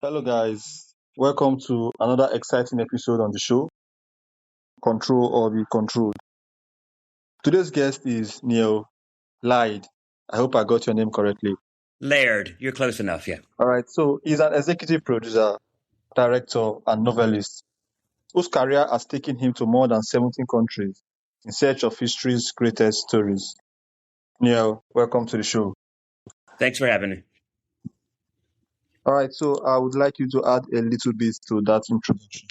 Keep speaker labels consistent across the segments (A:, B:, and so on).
A: Hello, guys. Welcome to another exciting episode on the show, Control or Be Controlled. Today's guest is Neil Lyde. I hope I got your name correctly.
B: Laird, you're close enough, yeah.
A: All right. So, he's an executive producer, director, and novelist whose career has taken him to more than 17 countries in search of history's greatest stories. Neil, welcome to the show.
B: Thanks for having me.
A: All right. So, I would like you to add a little bit to that introduction.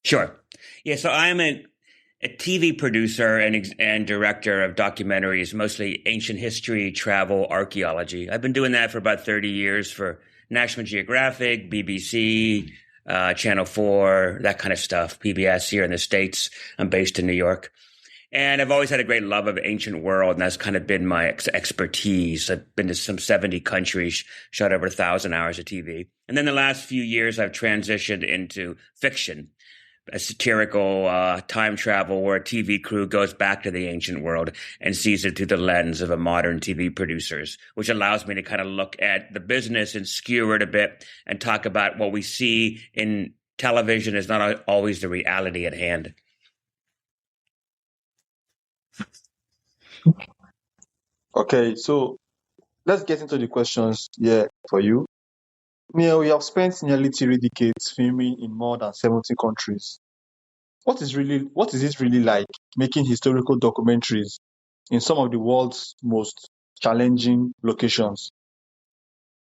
B: Sure. Yeah, so I'm a TV producer and director of documentaries, mostly ancient history, travel, archaeology. I've been doing that for about 30 years for National Geographic, BBC, Channel 4, that kind of stuff, PBS here in the States. I'm based in New York. And I've always had a great love of ancient world, and that's kind of been my expertise. I've been to some 70 countries, shot over 1,000 hours of TV. And then the last few years, I've transitioned into fiction, a satirical time travel where a TV crew goes back to the ancient world and sees it through the lens of a modern TV producers, which allows me to kind of look at the business and skewer it a bit and talk about what we see in television is not always the reality at hand.
A: Okay. So, let's get into the questions here for you. Neil, you have spent nearly 3 decades filming in more than 70 countries. What is it really like making historical documentaries in some of the world's most challenging locations?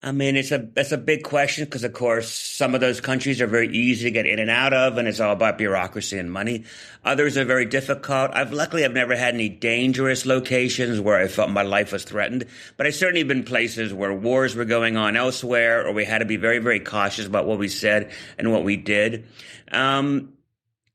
B: I mean, it's a big question because, of course, some of those countries are very easy to get in and out of, and it's all about bureaucracy and money. Others are very difficult. I've never had any dangerous locations where I felt my life was threatened, but I've certainly been places where wars were going on elsewhere, or we had to be very, very cautious about what we said and what we did.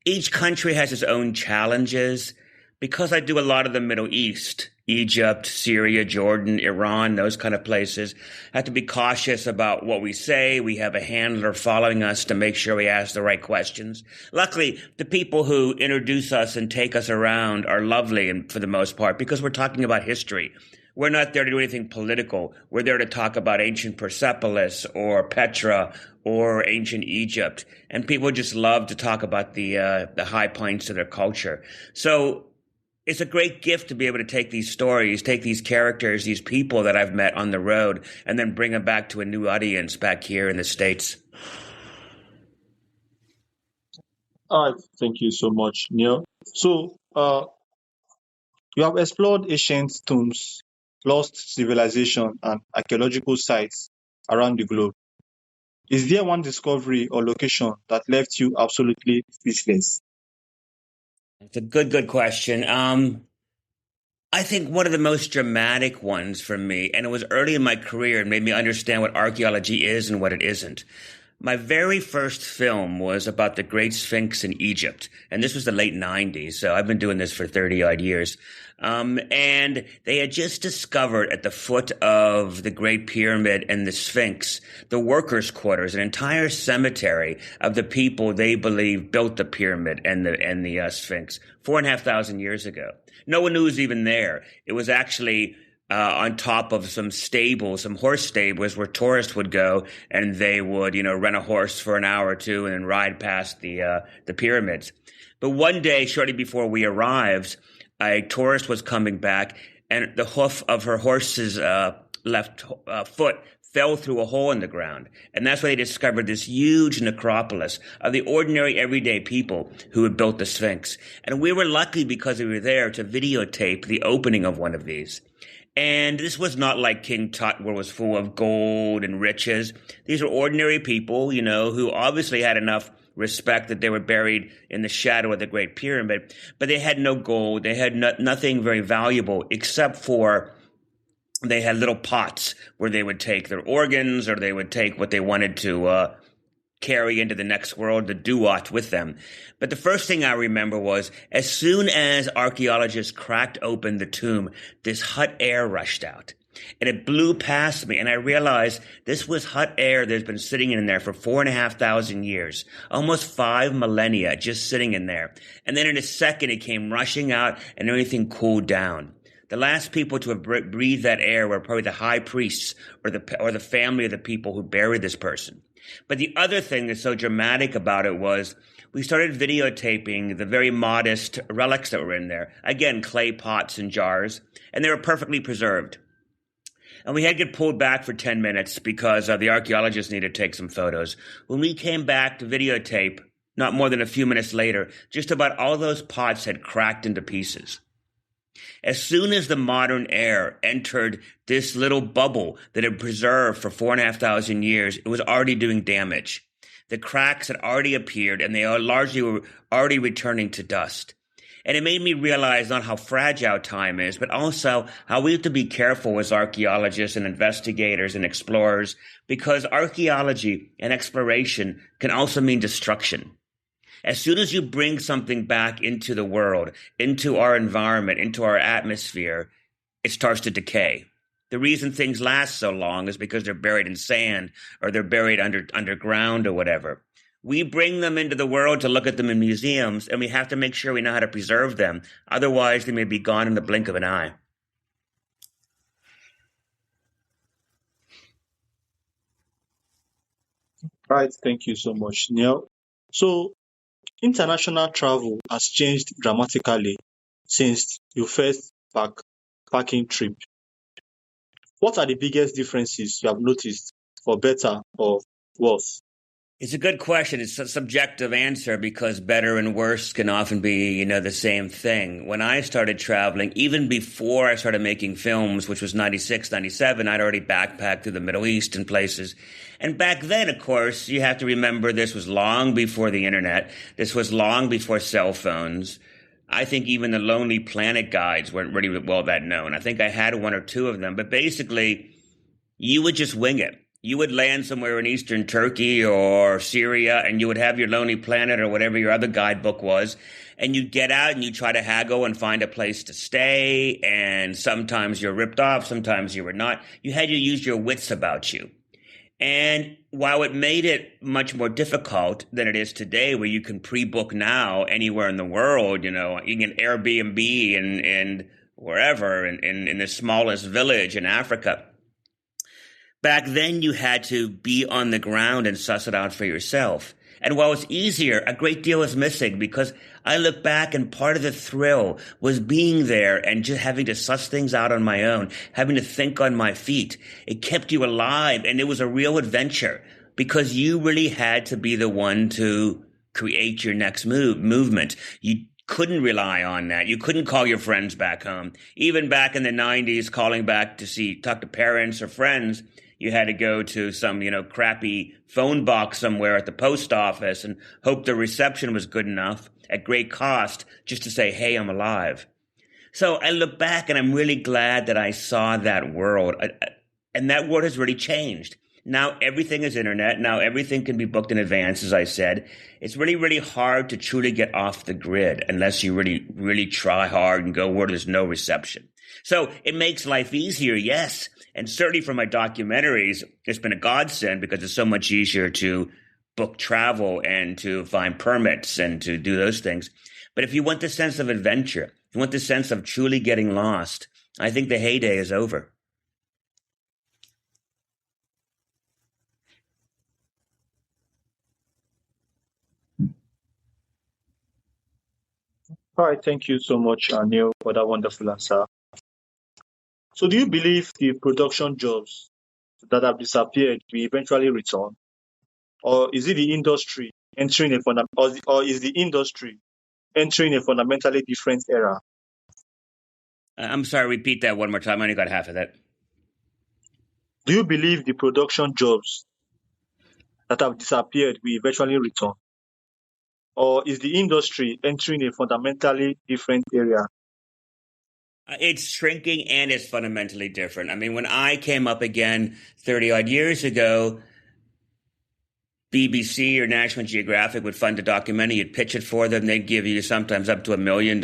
B: Each country has its own challenges. Because I do a lot of the Middle East, Egypt, Syria, Jordan, Iran, those kind of places, I have to be cautious about what we say. We have a handler following us to make sure we ask the right questions. Luckily, the people who introduce us and take us around are lovely and for the most part because we're talking about history. We're not there to do anything political. We're there to talk about ancient Persepolis or Petra or ancient Egypt. And people just love to talk about the high points of their culture. So it's a great gift to be able to take these stories, take these characters, these people that I've met on the road, and then bring them back to a new audience back here in the States.
A: All right, thank you so much, Neil. So, you have explored ancient tombs, lost civilization, and archaeological sites around the globe. Is there one discovery or location that left you absolutely speechless?
B: It's a good question. I think one of the most dramatic ones for me, and it was early in my career and made me understand what archaeology is and what it isn't. My very first film was about the Great Sphinx in Egypt, and this was the late 90s, so I've been doing this for 30 odd years. And they had just discovered at the foot of the Great Pyramid and the Sphinx, the workers' quarters, an entire cemetery of the people they believe built the pyramid and the Sphinx 4,500 years ago. No one knew it was even there. It was actually on top of some stables, some horse stables where tourists would go and they would, rent a horse for an hour or two and then ride past the pyramids. But one day, shortly before we arrived, a tourist was coming back and the hoof of her horse's left foot fell through a hole in the ground. And that's why they discovered this huge necropolis of the ordinary everyday people who had built the Sphinx. And we were lucky because we were there to videotape the opening of one of these. And this was not like King Tut, where it was full of gold and riches. These were ordinary people, who obviously had enough respect that they were buried in the shadow of the Great Pyramid, but they had no gold. They had nothing very valuable except for they had little pots where they would take their organs or they would take what they wanted to carry into the next world, the duat with them. But the first thing I remember was as soon as archaeologists cracked open the tomb, this hot air rushed out. And it blew past me, and I realized this was hot air that's been sitting in there for 4,500 years, almost 5 millennia, just sitting in there. And then in a second, it came rushing out, and everything cooled down. The last people to have breathed that air were probably the high priests or the family of the people who buried this person. But the other thing that's so dramatic about it was we started videotaping the very modest relics that were in there. Again, clay pots and jars, and they were perfectly preserved. And we had to get pulled back for 10 minutes because the archaeologists needed to take some photos. When we came back to videotape, not more than a few minutes later, just about all those pots had cracked into pieces. As soon as the modern air entered this little bubble that had preserved for 4,500 years, it was already doing damage. The cracks had already appeared, and they largely were already returning to dust. And it made me realize not how fragile time is, but also how we have to be careful as archaeologists and investigators and explorers, because archaeology and exploration can also mean destruction. As soon as you bring something back into the world, into our environment, into our atmosphere, it starts to decay. The reason things last so long is because they're buried in sand or they're buried underground or whatever. We bring them into the world to look at them in museums, and we have to make sure we know how to preserve them. Otherwise, they may be gone in the blink of an eye.
A: Right, thank you so much, Neil. So, international travel has changed dramatically since your first backpacking trip. What are the biggest differences you have noticed, for better or worse?
B: It's a good question. It's a subjective answer because better and worse can often be, the same thing. When I started traveling, even before I started making films, which was 96, 97, I'd already backpacked through the Middle East and places. And back then, of course, you have to remember this was long before the internet. This was long before cell phones. I think even the Lonely Planet guides weren't really well that known. I think I had one or two of them, but basically you would just wing it. You would land somewhere in eastern Turkey or Syria, and you would have your Lonely Planet or whatever your other guidebook was, and you'd get out and you'd try to haggle and find a place to stay, and sometimes you're ripped off, sometimes you were not. You had to use your wits about you. And while it made it much more difficult than it is today, where you can pre-book now anywhere in the world, you can Airbnb and wherever, in the smallest village in Africa. Back then, you had to be on the ground and suss it out for yourself. And while it's easier, a great deal is missing because I look back and part of the thrill was being there and just having to suss things out on my own, having to think on my feet. It kept you alive, and it was a real adventure because you really had to be the one to create your next movement. You couldn't rely on that. You couldn't call your friends back home. Even back in the 90s, calling back to talk to parents or friends, you had to go to some, crappy phone box somewhere at the post office and hope the reception was good enough at great cost just to say, hey, I'm alive. So I look back and I'm really glad that I saw that world. And that world has really changed. Now everything is internet. Now everything can be booked in advance, as I said. It's really, really hard to truly get off the grid unless you really, really try hard and go where there's no reception. So it makes life easier, yes. And certainly for my documentaries, it's been a godsend because it's so much easier to book travel and to find permits and to do those things. But if you want the sense of adventure, if you want the sense of truly getting lost, I think the heyday is over.
A: All right, thank you so much, Neil, for that wonderful answer. So, do you believe the production jobs that have disappeared will eventually return, or is it the industry entering or is the industry entering a fundamentally different era?
B: I'm sorry, repeat that one more time. I only got half of that.
A: Do you believe the production jobs that have disappeared will eventually return, or is the industry entering a fundamentally different area?
B: It's shrinking and it's fundamentally different. I mean, when I came up again 30 odd years ago, BBC or National Geographic would fund a documentary. You'd pitch it for them. They'd give you sometimes up to $1 million,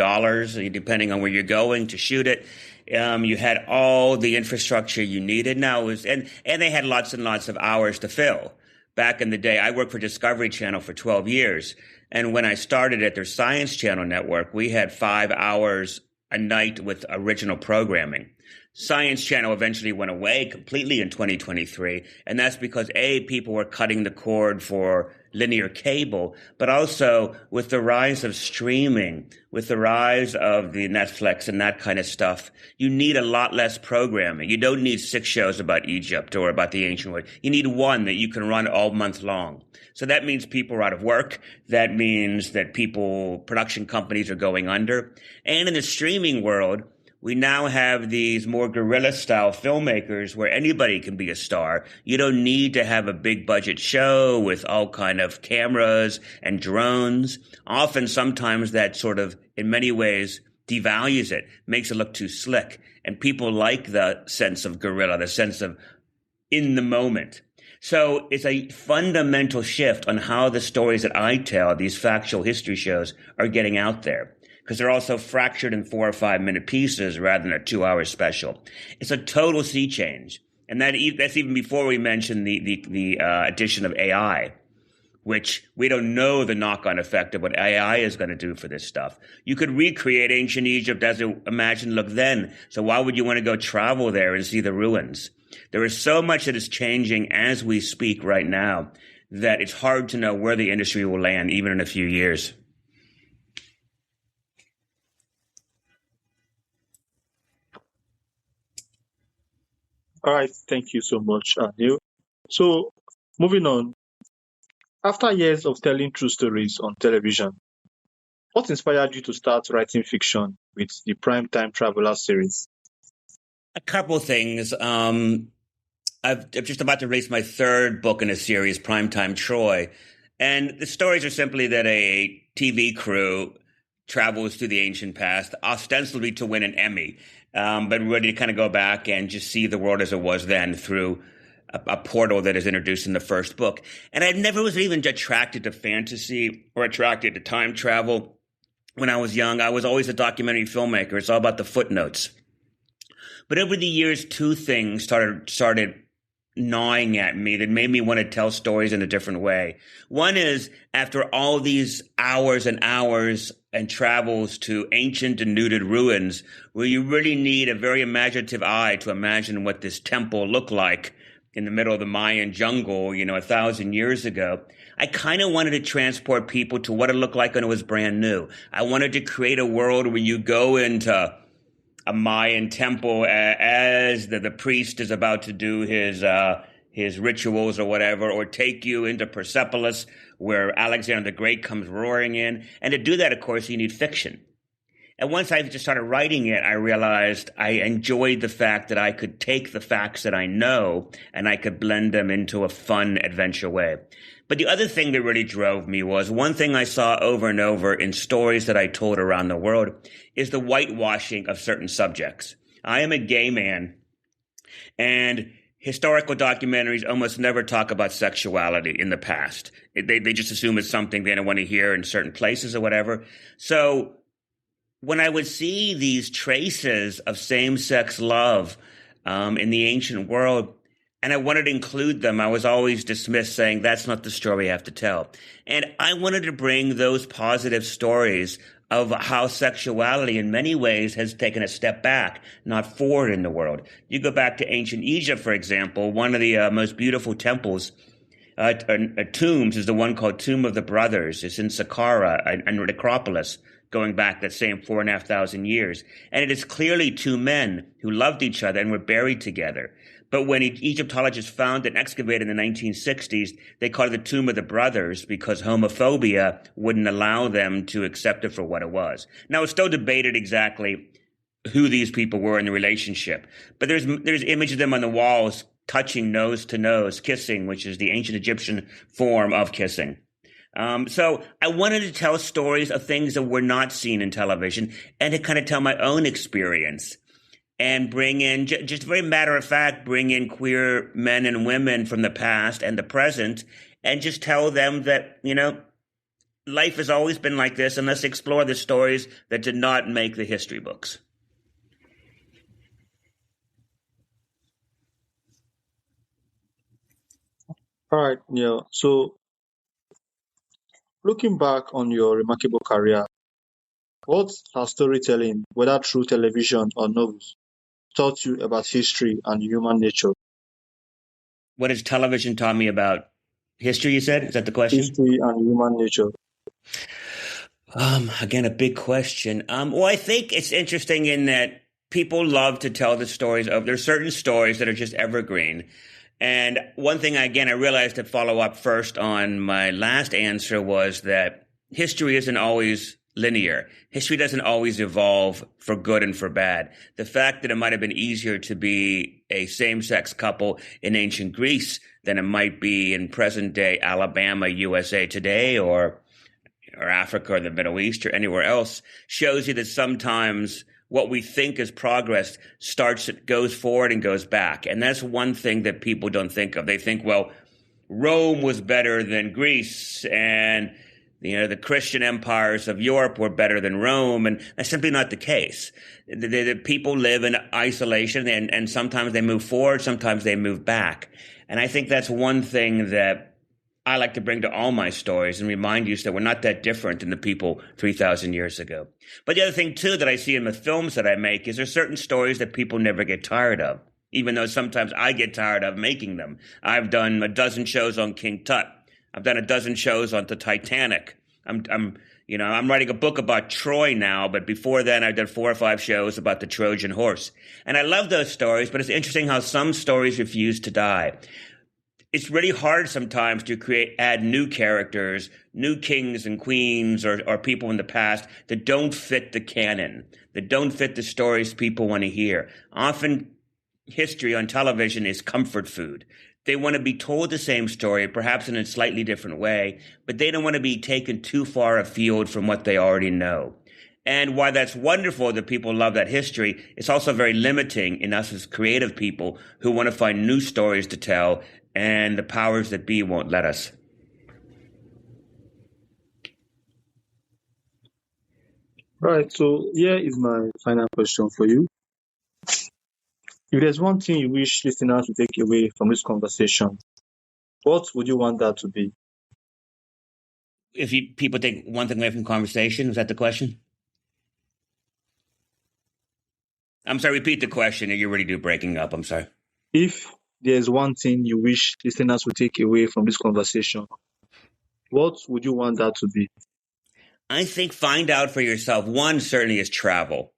B: depending on where you're going to shoot it. You had all the infrastructure you needed. Now and they had lots and lots of hours to fill. Back in the day, I worked for Discovery Channel for 12 years. And when I started at their Science Channel network, we had 5 hours a night with original programming. Science Channel eventually went away completely in 2023, and that's because A, people were cutting the cord for linear cable, but also with the rise of streaming, with the rise of the Netflix and that kind of stuff, you need a lot less programming. You don't need 6 shows about Egypt or about the ancient world. You need one that you can run all month long. So that means people are out of work. That means that production companies are going under. And in the streaming world, we now have these more guerrilla style filmmakers where anybody can be a star. You don't need to have a big budget show with all kind of cameras and drones. Often, sometimes that sort of, in many ways, devalues it, makes it look too slick. And people like the sense of guerrilla, the sense of in the moment. So it's a fundamental shift on how the stories that I tell, these factual history shows, are getting out there. Because they're also fractured in 4 or 5 minute pieces rather than a 2 hour special. It's a total sea change. And that's even before we mention the addition of AI, which we don't know the knock-on effect of what AI is going to do for this stuff. You could recreate ancient Egypt as it imagined looked then. So why would you want to go travel there and see the ruins? There is so much that is changing as we speak right now that it's hard to know where the industry will land even in a few years.
A: All right, thank you so much, Neil. So, moving on, after years of telling true stories on television, what inspired you to start writing fiction with the Primetime Traveler series?
B: A couple things. I'm just about to release my third book in a series, Primetime Troy. And the stories are simply that a TV crew travels through the ancient past, ostensibly to win an Emmy, but really to kind of go back and just see the world as it was then through a portal that is introduced in the first book. And I never was even attracted to fantasy or attracted to time travel. When I was young, I was always a documentary filmmaker. It's all about the footnotes. But over the years, two things started gnawing at me that made me want to tell stories in a different way. One is after all these hours and hours and travels to ancient denuded ruins, where you really need a very imaginative eye to imagine what this temple looked like in the middle of the Mayan jungle, 1,000 years ago. I kind of wanted to transport people to what it looked like when it was brand new. I wanted to create a world where you go into a Mayan temple as the priest is about to do his rituals or whatever, or take you into Persepolis where Alexander the Great comes roaring in. And to do that, of course, you need fiction. And once I just started writing it, I realized I enjoyed the fact that I could take the facts that I know and I could blend them into a fun adventure way. But the other thing that really drove me was one thing I saw over and over in stories that I told around the world is the whitewashing of certain subjects. I am a gay man, and historical documentaries almost never talk about sexuality in the past. They just assume it's something they don't want to hear in certain places or whatever. So when I would see these traces of same-sex love in the ancient world, and I wanted to include them, I was always dismissed saying, that's not the story I have to tell. And I wanted to bring those positive stories of how sexuality in many ways has taken a step back, not forward in the world. You go back to ancient Egypt, for example, one of the most beautiful temples, tombs is the one called Tomb of the Brothers. It's in Saqqara, and necropolis, going back that same 4,500 years. And it is clearly two men who loved each other and were buried together. But when Egyptologists found and excavated in the 1960s, they called it the Tomb of the Brothers because homophobia wouldn't allow them to accept it for what it was. Now, it's still debated exactly who these people were in the relationship. But there's images of them on the walls touching nose to nose, kissing, which is the ancient Egyptian form of kissing. So I wanted to tell stories of things that were not seen in television and to kind of tell my own experience and bring in, just very matter of fact, bring in queer men and women from the past and the present and just tell them that, life has always been like this, and let's explore the stories that did not make the history books.
A: All right, Neil. So, looking back on your remarkable career, What has storytelling, whether through television or novels, taught you about history and human nature?
B: What has television taught me about history, you said? Is that the question?
A: History and human nature.
B: Again, a big question. Well, I think it's interesting in that people love to tell the stories of, there's certain stories that are just evergreen. And one thing, again, I realized to follow up first on my last answer was that history isn't always linear. History doesn't always evolve for good and for bad. The fact that it might have been easier to be a same-sex couple in ancient Greece than it might be in present day Alabama, USA today, or Africa or the Middle East or anywhere else shows you that sometimes what we think is progress goes forward and goes back. And that's one thing that people don't think of. They think, well, Rome was better than Greece and the Christian empires of Europe were better than Rome, and that's simply not the case. The people live in isolation, and sometimes they move forward, sometimes they move back. And I think that's one thing that I like to bring to all my stories and remind you that we're not that different than the people 3,000 years ago. But the other thing, too, that I see in the films that I make is there's certain stories that people never get tired of, even though sometimes I get tired of making them. I've done a dozen shows on King Tut. I've done a dozen shows on the Titanic. I'm writing a book about Troy now, but before then I did 4 or 5 shows about the Trojan horse. And I love those stories, but it's interesting how some stories refuse to die. It's really hard sometimes to add new characters, new kings and queens or people in the past that don't fit the canon, that don't fit the stories people want to hear. Often history on television is comfort food. They want to be told the same story, perhaps in a slightly different way, but they don't want to be taken too far afield from what they already know. And while that's wonderful that people love that history, it's also very limiting in us as creative people who want to find new stories to tell, and the powers that be won't let us.
A: Right, so here is my final question for you. If there's one thing you wish listeners to take away from this conversation, what would you want that to be?
B: If people take one thing away from conversation, is that the question? I'm sorry, repeat the question. You're already breaking up. I'm sorry.
A: If there's one thing you wish listeners would take away from this conversation, what would you want that to be?
B: I think find out for yourself. One certainly is travel.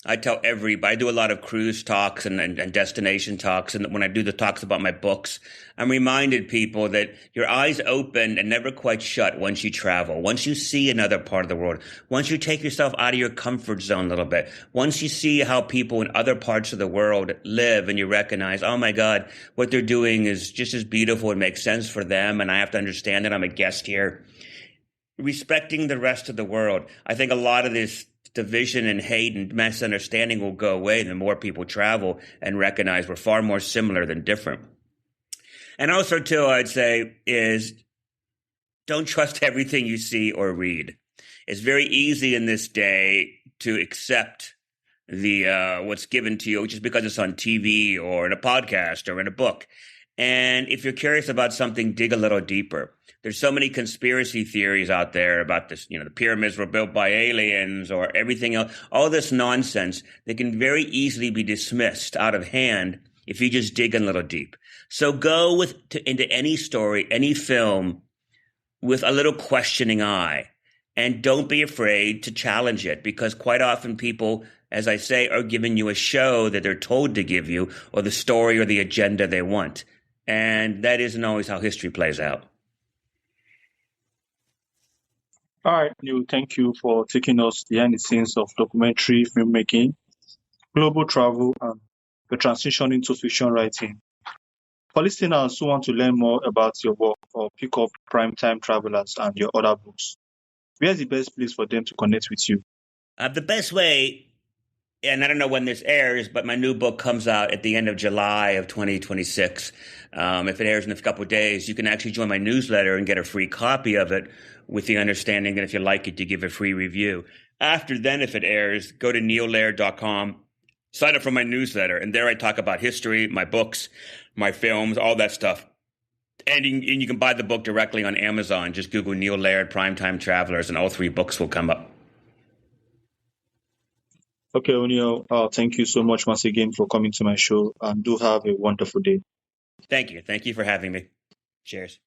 B: I tell everybody, I do a lot of cruise talks and destination talks. And when I do the talks about my books, I'm reminded people that your eyes open and never quite shut once you travel, once you see another part of the world, once you take yourself out of your comfort zone a little bit, once you see how people in other parts of the world live and you recognize, oh my God, what they're doing is just as beautiful and makes sense for them. And I have to understand that I'm a guest here. Respecting the rest of the world. I think a lot of this division and hate and misunderstanding will go away the more people travel and recognize we're far more similar than different. And also, too, I'd say is don't trust everything you see or read. It's very easy in this day to accept the what's given to you just because it's on TV or in a podcast or in a book. And if you're curious about something, dig a little deeper. There's so many conspiracy theories out there about this, the pyramids were built by aliens or everything else, all this nonsense that can very easily be dismissed out of hand if you just dig a little deep. So go into any story, any film with a little questioning eye, and don't be afraid to challenge it, because quite often people, as I say, are giving you a show that they're told to give you, or the story or the agenda they want. And that isn't always how history plays out.
A: All right, Neil, thank you for taking us behind the scenes of documentary filmmaking, global travel, and the transition into fiction writing. For listeners who want to learn more about your work or pick up Primetime Travelers and your other books, where's the best place for them to connect with you?
B: The best way, and I don't know when this airs, but my new book comes out at the end of July of 2026. If it airs in a couple of days, you can actually join my newsletter and get a free copy of it, with the understanding that if you like it, you give a free review. After then, if it airs, go to neollaird.com, sign up for my newsletter, and there I talk about history, my books, my films, all that stuff. And you can buy the book directly on Amazon. Just Google Neil Laird, Primetime Travelers, and all 3 books will come up.
A: Okay, O'Neill, thank you so much once again for coming to my show, and do have a wonderful day.
B: Thank you. Thank you for having me. Cheers.